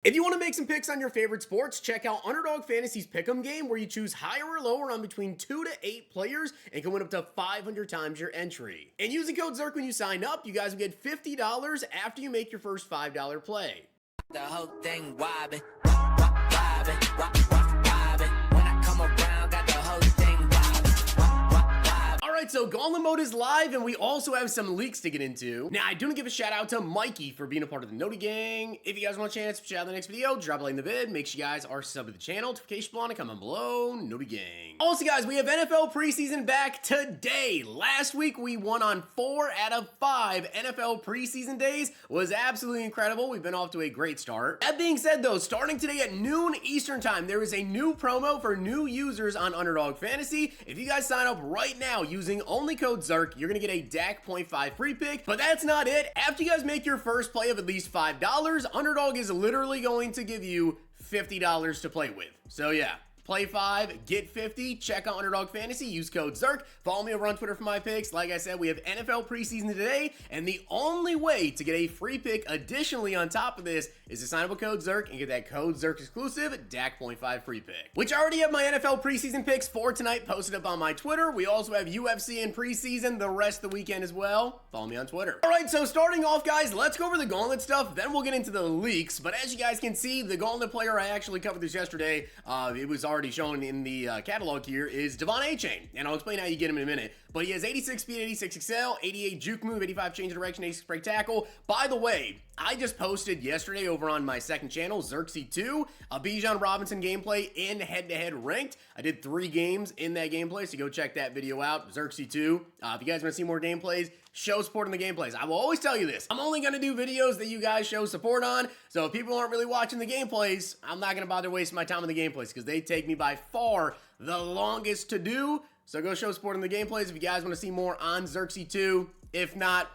If you want to make some picks on your favorite sports, check out Underdog Fantasy's Pick'em game, where you choose higher or lower on between 2 to 8 players and can win up to 500 times your entry. And using code ZIRK when you sign up, you guys will get $50 after you make your first $5 play. The whole thing wobbin', wobbin', wobbin'. When I come around, got the whole thing wobbin'. Alright, so Gauntlet mode is live, and we also have some leaks to get into. Now, I do want to give a shout out to Mikey for being a part of the Noti Gang. If you guys want a chance to shout out in the next video, drop a like in the vid. Make sure you guys are subbed to the channel. Notification bell on, comment below. Noti Gang. Also, guys, we have NFL preseason back today. Last week, we won on 4 out of 5 NFL preseason days. Was absolutely incredible. We've been off to a great start. That being said, though, starting today at noon Eastern time, there is a new promo for new users on Underdog Fantasy. If you guys sign up right now using only code ZIRK, you're going to get a DAC 0.5 free pick. But that's not it. After you guys make your first play of at least $5, Underdog is literally going to give you $50 to play with. So yeah. Play 5, get 50, check out Underdog Fantasy, use code ZIRK, follow me over on Twitter for my picks. Like I said, we have NFL preseason today, and the only way to get a free pick additionally on top of this is to sign up with code ZIRK and get that code ZIRK exclusive DAC 0.5 free pick. Which I already have my NFL preseason picks for tonight posted up on my Twitter. We also have UFC and preseason the rest of the weekend as well. Follow me on Twitter. Alright, so starting off, guys, let's go over the Gauntlet stuff, then we'll get into the leaks. But as you guys can see, the Gauntlet player, I actually covered this yesterday. It was already shown in the catalog here, is Achane, and I'll explain how you get him in a minute. But he has 86 speed, 86 excel, 88 juke move, 85 change of direction, 86 break tackle. By the way, I just posted yesterday over on my second channel, Zirksee 2, a Bijan Robinson gameplay in head-to-head ranked. I did 3 games in that gameplay, so go check that video out, Zirksee 2. If you guys want to see more gameplays, show support in the gameplays. I will always tell you this. I'm only going to do videos that you guys show support on, so if people aren't really watching the gameplays, I'm not going to bother wasting my time on the gameplays, because they take me by far the longest to do. So go show support in the gameplays if you guys want to see more on Zirksee 2. If not,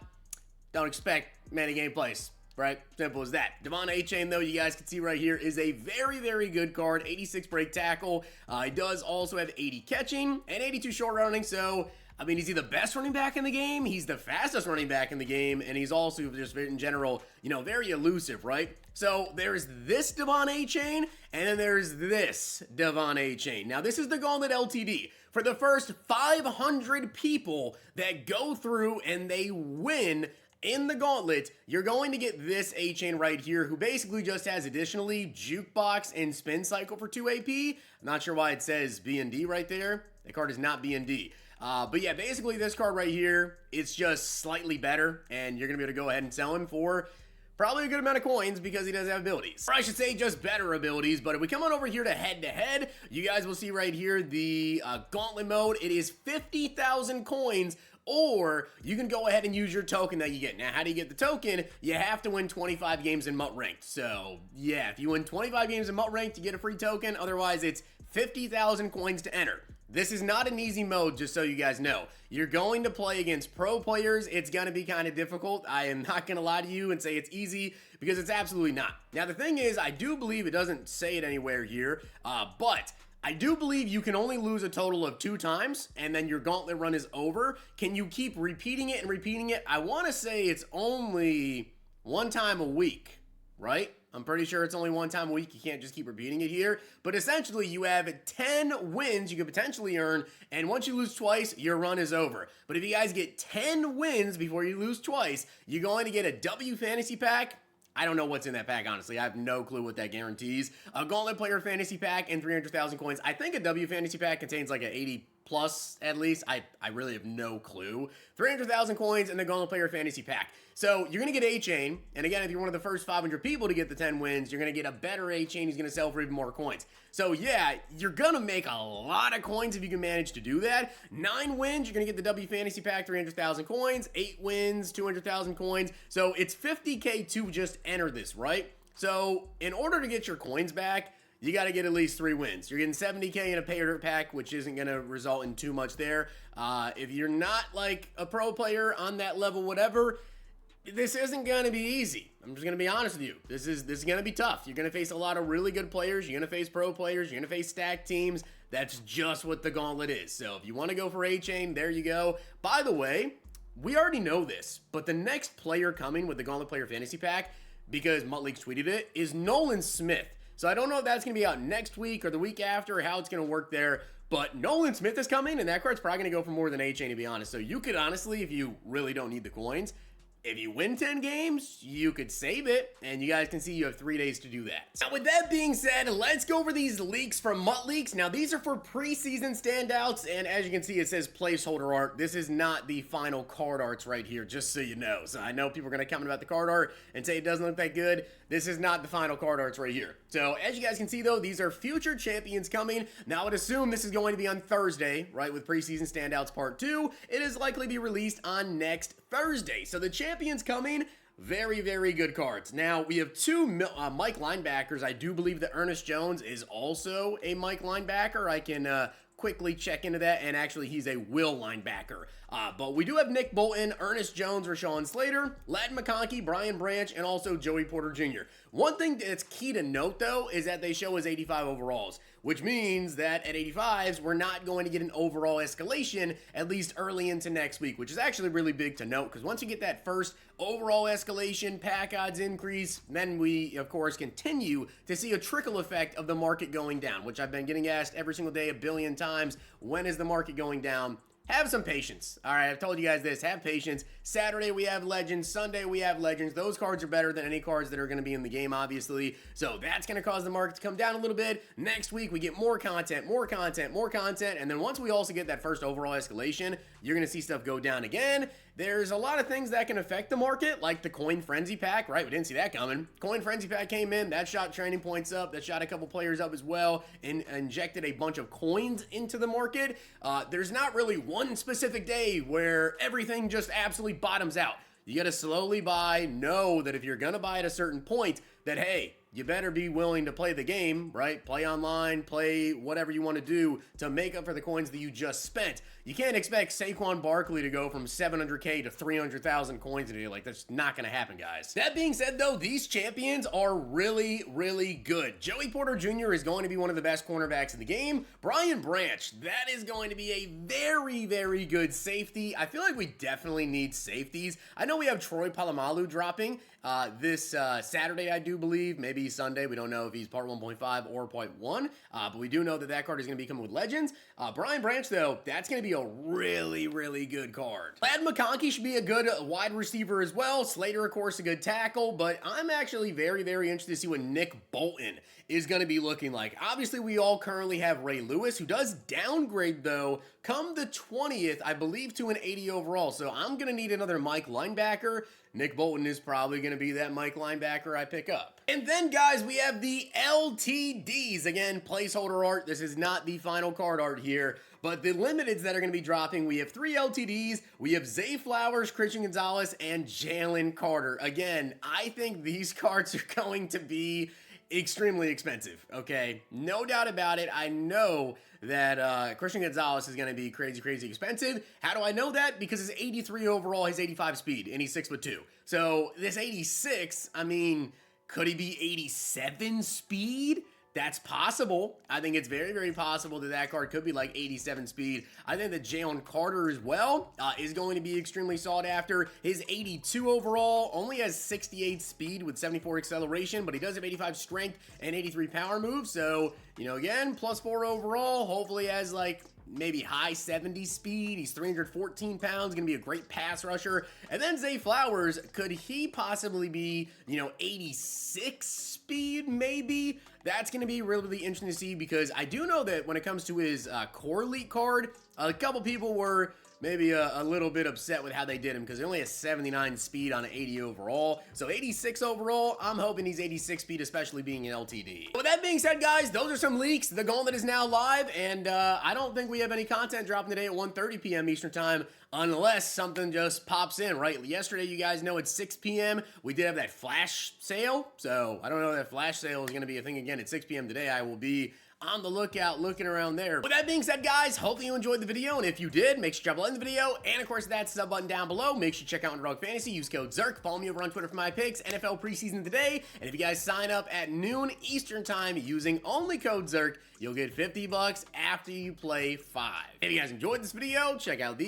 don't expect many gameplays. Right? Simple as that. Achane, though, you guys can see right here, is a very, very good card. 86 break tackle. He does also have 80 catching and 82 short running. So, I mean, is he the best running back in the game? He's the fastest running back in the game. And he's also just in general, you know, very elusive, right? So there's this Achane, and then there's this Achane. Now, this is the Gauntlet LTD. For the first 500 people that go through and they win in the Gauntlet, you're going to get this Achane right here, who basically just has additionally Jukebox and Spin Cycle for 2 AP. I'm not sure why it says B&D right there. That card is not B&D. But yeah, basically this card right here, it's just slightly better, and you're going to be able to go ahead and sell him for probably a good amount of coins because he does have abilities. Or I should say just better abilities, but if we come on over here to head-to-head, you guys will see right here the Gauntlet mode. It is 50,000 coins, or you can go ahead and use your token that you get. Now, how do you get the token? You have to win 25 games in MUT Ranked. So, yeah, if you win 25 games in MUT Ranked, you get a free token. Otherwise, it's 50,000 coins to enter. This is not an easy mode, just so you guys know. You're going to play against pro players. It's going to be kind of difficult. I am not going to lie to you and say it's easy, because it's absolutely not. Now, the thing is, I do believe it doesn't say it anywhere here, but I do believe you can only lose a total of 2 times, and then your Gauntlet run is over. Can you keep repeating it and repeating it? I want to say it's only 1 time a week, right? I'm pretty sure it's only 1 time a week. You can't just keep repeating it here. But essentially, you have 10 wins you could potentially earn, and once you lose twice, your run is over. But if you guys get 10 wins before you lose twice, you're going to get a W Fantasy Pack. I don't know what's in that pack, honestly. I have no clue what that guarantees. A Gauntlet Player Fantasy Pack and 300,000 coins. I think a W Fantasy Pack contains like an 80 plus at least. I really have no clue. 300,000 coins and the Gauntlet Player Fantasy Pack. So you're going to get Achane, and again, if you're one of the first 500 people to get the 10 wins, you're going to get a better Achane who's going to sell for even more coins. So yeah, you're going to make a lot of coins if you can manage to do that. 9 wins, you're going to get the W Fantasy Pack, 300,000 coins. 8 wins, 200,000 coins. So it's 50K to just enter this, right? So in order to get your coins back, you got to get at least 3 wins. You're getting 70K in a payer pack, which isn't going to result in too much there. If you're not like a pro player on that level, whatever, this isn't going to be easy. I'm just going to be honest with you. This is going to be tough. You're going to face a lot of really good players. You're going to face pro players. You're going to face stacked teams. That's just what the Gauntlet is. So if you want to go for Achane, there you go. By the way, we already know this, but the next player coming with the Gauntlet Player Fantasy Pack because MUTLeaks tweeted it, is Nolan Smith. So I don't know if that's going to be out next week or the week after, or how it's going to work there. But Nolan Smith is coming, and that card's probably going to go for more than Achane, to be honest. So you could honestly, if you really don't need the coins, if you win 10 games, you could save it, and you guys can see you have 3 days to do that. Now, with that being said, let's go over these leaks from MUTLeaks. Now, these are for preseason standouts, and as you can see, it says placeholder art. This is not the final card arts right here, just so you know. So I know people are going to comment about the card art and say it doesn't look that good. This is not the final card arts right here. So as you guys can see, though, these are future champions coming. Now, I would assume this is going to be on Thursday, right, with Preseason Standouts Part 2. It is likely to be released on next Thursday. So the champions coming, very, very good cards. Now, we have two Mike linebackers. I do believe that Ernest Jones is also a Mike linebacker. I can quickly check into that, and actually he's a Will linebacker. But we do have Nick Bolton, Ernest Jones, Rashawn Slater, Ladd McConkey, Brian Branch, and also Joey Porter Jr. One thing that's key to note, though, is that they show as 85 overalls, which means that at 85s, we're not going to get an overall escalation, at least early into next week, which is actually really big to note, because once you get that first overall escalation, pack odds increase, then we, of course, continue to see a trickle effect of the market going down, which I've been getting asked every single day a billion times. When is the market going down? Have some patience. All right, I've told you guys this. Have patience. Saturday, we have Legends. Sunday, we have Legends. Those cards are better than any cards that are going to be in the game, obviously. So that's going to cause the market to come down a little bit. Next week, we get more content, more content, more content. And then once we also get that first overall escalation, you're going to see stuff go down again. There's a lot of things that can affect the market, like the Coin Frenzy Pack, right? We didn't see that coming. Coin Frenzy Pack came in. That shot training points up. That shot a couple players up as well and injected a bunch of coins into the market. There's not really one specific day where everything just absolutely bottoms out. You got to slowly buy, know that if you're going to buy at a certain point, that, hey, you better be willing to play the game, right? Play online, play whatever you want to do to make up for the coins that you just spent. You can't expect Saquon Barkley to go from 700K to 300,000 coins a day. Like, that's not going to happen, guys. That being said, though, these champions are really, really good. Joey Porter Jr. is going to be one of the best cornerbacks in the game. Brian Branch, that is going to be a very, very good safety. I feel like we definitely need safeties. I know we have Troy Polamalu dropping this Saturday, I do believe. Maybe Sunday. We don't know if he's part 1.5 or part 1, but we do know that that card is going to be coming with Legends. Brian Branch, though, that's going to be a really, really good card. Ladd McConkey should be a good wide receiver as well. Slater, of course, a good tackle, but I'm actually very, very interested to see what Nick Bolton is going to be looking like. Obviously, we all currently have Ray Lewis, who does downgrade, though, come the 20th, I believe, to an 80 overall. So I'm going to need another Mike linebacker. Nick Bolton is probably going to be that Mike linebacker I pick up. And then, guys, we have the LTDs. Again, placeholder art. This is not the final card art here, but the limiteds that are going to be dropping, we have 3 LTDs. We have Zay Flowers, Christian Gonzalez, and Jalen Carter. Again, I think these cards are going to be extremely expensive, okay? No doubt about it. I know that Christian Gonzalez is going to be crazy, crazy expensive. How do I know that? Because his 83 overall, he's 85 speed, and he's 6'2". So this 86, I mean, could he be 87 speed? That's possible. I think it's very, very possible that that card could be like 87 speed. I think that Jalen Carter as well is going to be extremely sought after. His 82 overall only has 68 speed with 74 acceleration, but he does have 85 strength and 83 power moves. So, you know, again, +4 overall. Hopefully has like maybe high 70 speed. He's 314 pounds, gonna be a great pass rusher. And then Zay Flowers, could he possibly be, you know, 86 speed maybe? That's gonna be really, really interesting to see, because I do know that when it comes to his core elite card, a couple people were maybe a little bit upset with how they did him, because he only has 79 speed on an 80 overall. So 86 overall, I'm hoping he's 86 speed, especially being an LTD. With that being said, guys, those are some leaks. The Gauntlet is now live, and I don't think we have any content dropping today at 1:30 p.m. Eastern time, unless something just pops in, right? Yesterday, you guys know, at 6 p.m., we did have that flash sale. So I don't know if that flash sale is going to be a thing again at 6 p.m. today. I will be on the lookout, looking around there. With that being said, guys, hopefully you enjoyed the video, and if you did, make sure you drop a like in the video, and of course that sub button down below. Make sure you check out Underdog Fantasy, use code ZIRK, follow me over on Twitter for my picks, NFL preseason today, and if you guys sign up at noon Eastern time using only code ZIRK, you'll get $50 after you play 5. If you guys enjoyed this video, check out the